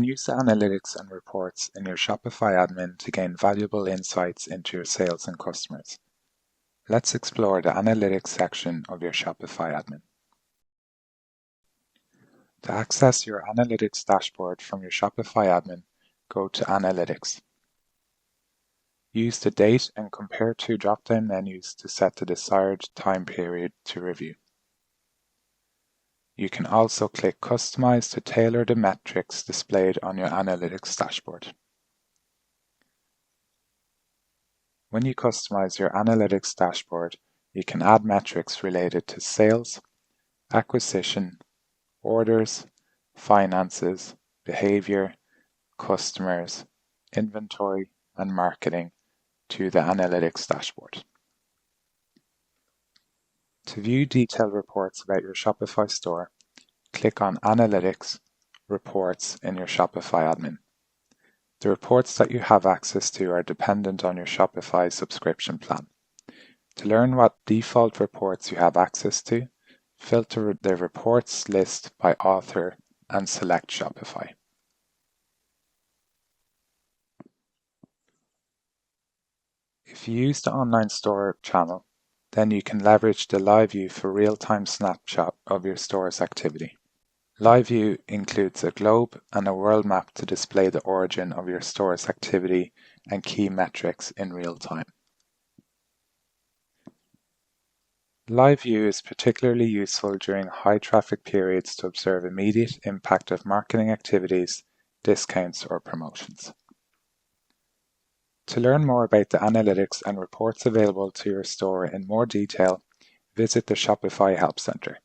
use the analytics and reports in your Shopify admin to gain valuable insights into your sales and customers. Let's explore the analytics section of your Shopify admin. To access your analytics dashboard from your Shopify admin, go to Analytics. Use the Date and Compare To drop-down menus to set the desired time period to review. You can also click Customize to tailor the metrics displayed on your analytics dashboard. When you customize your analytics dashboard, you can add metrics related to sales, acquisition, orders, finances, behavior, customers, inventory, and marketing to the analytics dashboard. To view detailed reports about your Shopify store, click on Analytics, Reports in your Shopify admin. The reports that you have access to are dependent on your Shopify subscription plan. To learn what default reports you have access to, filter the reports list by author and select Shopify. If you use the online store channel, then you can leverage the Live View for real-time snapshot of your store's activity. Live View includes a globe and a world map to display the origin of your store's activity and key metrics in real time. Live View is particularly useful during high traffic periods to observe immediate impact of marketing activities, discounts, or promotions. To learn more about the analytics and reports available to your store in more detail, visit the Shopify Help Center.